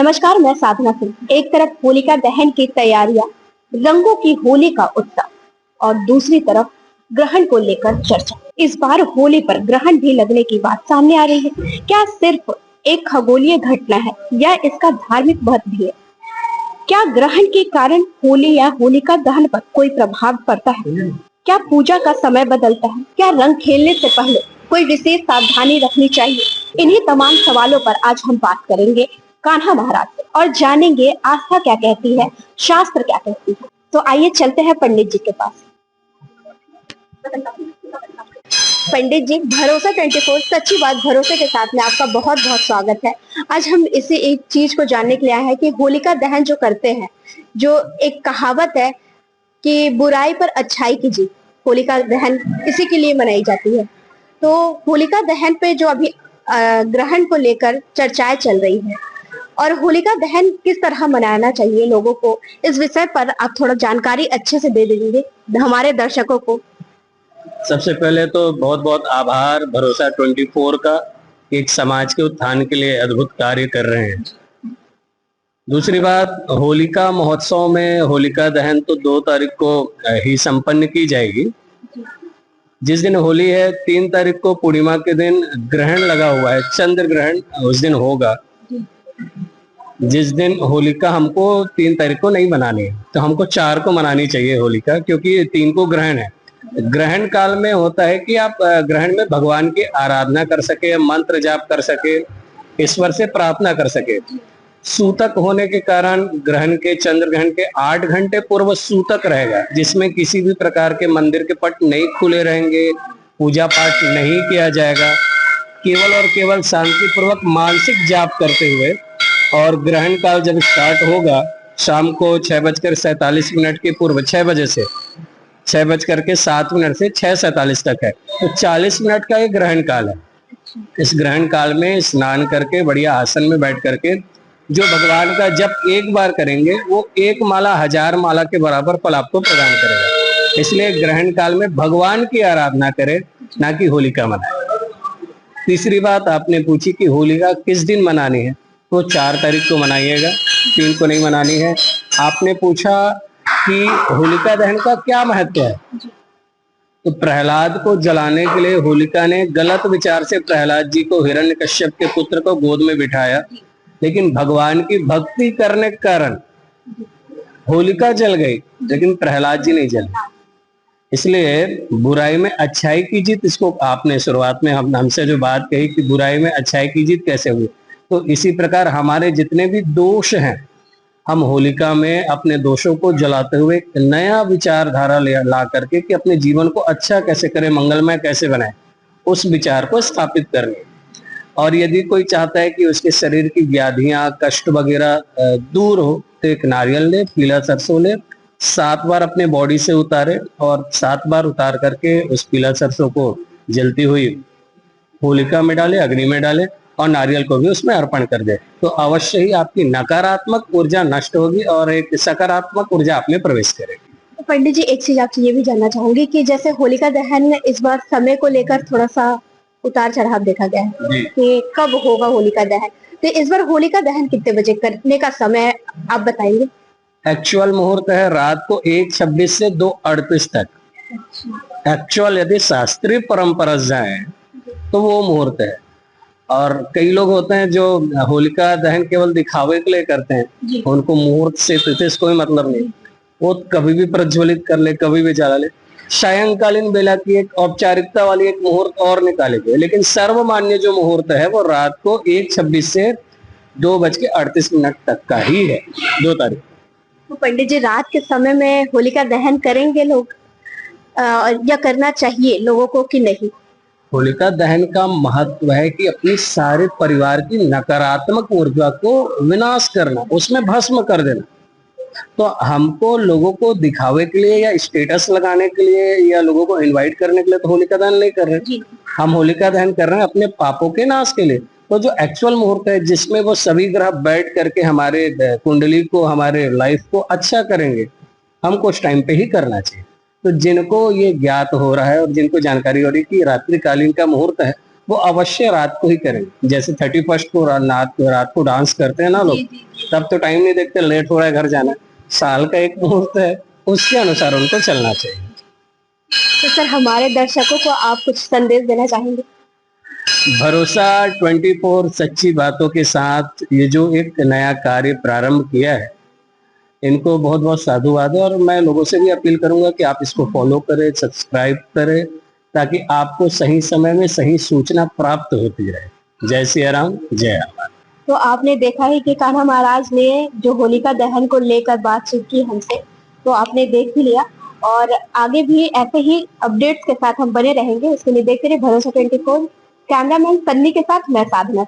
नमस्कार, मैं साधना सिंह। एक तरफ होलिका दहन की तैयारियां, रंगों की होली का उत्सव और दूसरी तरफ ग्रहण को लेकर चर्चा। इस बार होली पर ग्रहण भी लगने की बात सामने आ रही है। क्या सिर्फ एक खगोलीय घटना है या इसका धार्मिक महत्व भी है? क्या ग्रहण के कारण होली या होलिका दहन पर कोई प्रभाव पड़ता है? क्या पूजा का समय बदलता है? क्या रंग खेलने से पहले कोई विशेष सावधानी रखनी चाहिए? इन्हीं तमाम सवालों पर आज हम बात करेंगे कान्हा महाराज से और जानेंगे आस्था क्या कहती है, शास्त्र क्या कहती है। तो आइए चलते हैं पंडित जी के पास। पंडित जी, भरोसा 24 सच्ची बात भरोसे के साथ में आपका बहुत बहुत स्वागत है। आज हम इसी एक चीज को जानने के लिए आए हैं कि होलिका दहन जो करते हैं, जो एक कहावत है कि बुराई पर अच्छाई की जीत, होलिका दहन इसी के लिए मनाई जाती है। तो होलिका दहन पे जो अभी ग्रहण को लेकर चर्चाएं चल रही है और होलिका दहन किस तरह मनाना चाहिए लोगों को, इस विषय पर आप थोड़ा जानकारी अच्छे से दे देंगे हमारे दर्शकों को। सबसे पहले तो बहुत बहुत आभार भरोसा 24 का, एक समाज के उत्थान के लिए अद्भुत कार्य कर रहे हैं। दूसरी बात, होलिका महोत्सव में होलिका दहन तो 2 तारीख को ही संपन्न की जाएगी। जिस दिन होली है 3 तारीख को पूर्णिमा के दिन ग्रहण लगा हुआ है, चंद्र ग्रहण उस दिन होगा। जिस दिन होलिका हमको 3 तारीख को नहीं मनानी है, तो हमको 4 को मनानी चाहिए होलिका, क्योंकि 3 को ग्रहण है। ग्रहण काल में होता है कि आप ग्रहण में भगवान की आराधना कर सके, मंत्र जाप कर सके, ईश्वर से प्रार्थना कर सके। सूतक होने के कारण ग्रहण के, चंद्र ग्रहण के 8 घंटे पूर्व सूतक रहेगा, जिसमें किसी भी प्रकार के मंदिर के पट नहीं खुले रहेंगे, पूजा पाठ नहीं किया जाएगा, केवल और केवल शांतिपूर्वक मानसिक जाप करते हुए। और ग्रहण काल जब स्टार्ट होगा शाम को 6:47 के पूर्व, 6 बजे से 6:07 से 6:47 तक है, तो 40 मिनट का ये ग्रहण काल है। इस ग्रहण काल में स्नान करके बढ़िया आसन में बैठ करके जो भगवान का जप एक बार करेंगे, वो 1 माला 1000 माला के बराबर फल आपको प्रदान करेगा। इसलिए ग्रहण काल में भगवान की आराधना करें, ना कि होलिका मनाएं। तीसरी बात आपने पूछी कि होलिका किस दिन मनानी है, तो 4 तारीख को मनाइएगा, 3 को नहीं मनानी है। आपने पूछा कि होलिका दहन का क्या महत्व है, तो प्रहलाद को जलाने के लिए होलिका ने गलत विचार से प्रहलाद जी को, हिरण्यकश्यप के पुत्र को गोद में बिठाया, लेकिन भगवान की भक्ति करने के कारण होलिका जल गई, लेकिन प्रहलाद जी नहीं जले। इसलिए बुराई में अच्छाई की जीत, इसको आपने शुरुआत में हमसे जो बात कही कि बुराई में अच्छाई की जीत कैसे हुई, तो इसी प्रकार हमारे जितने भी दोष हैं, हम होलिका में अपने दोषों को जलाते हुए एक नया विचारधारा ला करके कि अपने जीवन को अच्छा कैसे करें, मंगलमय कैसे बनाए, उस विचार को स्थापित करने। और यदि कोई चाहता है कि उसके शरीर की व्याधियां, कष्ट वगैरह दूर हो, तो एक नारियल ले, पीला सरसों ले, 7 बार अपने बॉडी से उतारे और 7 बार उतार करके उस पीला सरसों को जलती हुई होलिका में डाले, अग्नि में डाले और नारियल को भी उसमें अर्पण कर दे, तो अवश्य ही आपकी नकारात्मक ऊर्जा नष्ट होगी और एक सकारात्मक ऊर्जा आप में प्रवेश करेगी। तो पंडित जी, एक चीज आपसे ये भी जानना चाहूंगी कि जैसे होलिका दहन में इस बार समय को लेकर थोड़ा सा उतार चढ़ाव देखा गया है कि कब होगा होलिका दहन, तो इस बार होलिका दहन कितने बजे करने का समय आप बताएंगे? एक्चुअल मुहूर्त है रात को 1:26 से 2:38 तक। एक्चुअल यदि शास्त्रीय परंपरा जाए तो वो मुहूर्त है। और कई लोग होते हैं जो होलिका दहन केवल दिखावे के लिए करते हैं, उनको मुहूर्त से तिथि से कोई मतलब नहीं, वो कभी भी प्रज्वलित कर ले, कभी भी जला ले। सायंकालीन बेला की एक औपचारिकता वाली एक मुहूर्त और निकाले गए, लेकिन सर्वमान्य जो मुहूर्त है वो रात को 1:26 से 2:38 तक का ही है, 2 तारीख। तो पंडित जी, रात के समय में होलिका दहन करेंगे लोग या करना चाहिए लोगों को कि नहीं? होलिका दहन का महत्व है कि अपनी सारे परिवार की नकारात्मक ऊर्जा को विनाश करना, उसमें भस्म कर देना। तो हमको लोगों को दिखावे के लिए या स्टेटस लगाने के लिए या लोगों को इनवाइट करने के लिए तो होलिका दहन नहीं कर रहे, हम होलिका दहन कर रहे हैं अपने पापों के नाश के लिए। तो जो एक्चुअल मुहूर्त है जिसमें वो सभी ग्रह बैठ करके हमारे कुंडली को, हमारे लाइफ को अच्छा करेंगे, हमको उस टाइम पे ही करना चाहिए। तो जिनको ये ज्ञात हो रहा है और जिनको जानकारी हो रही है कि रात्रिकालीन का मुहूर्त है, वो अवश्य रात को ही करें। जैसे 31 को रात को डांस करते हैं ना लोग, तब तो टाइम नहीं देखते, लेट हो रहा है घर जाना, साल का एक मुहूर्त है, उसके अनुसार उनको चलना चाहिए। तो सर हमारे दर्शकों को आप कुछ संदेश देना चाहेंगे? भरोसा 24 सच्ची बातों के साथ ये जो एक नया कार्य प्रारंभ किया है, इनको बहुत बहुत साधुवाद है। और मैं लोगों से भी अपील करूंगा कि आप इसको फॉलो करें, सब्सक्राइब करें, ताकि आपको सही समय में सही सूचना प्राप्त होती रहे। जय सिया राम, जय हनुमान। तो आपने देखा ही कि कान्हा महाराज ने जो होलिका दहन को लेकर बातचीत की हमसे, तो आपने देख ही लिया। और आगे भी ऐसे ही अपडेट्स के साथ हम बने रहेंगे। उसके लिए देखते रहिए भरोसा 24। कैमरामैन सन्नी के साथ मैं साधना।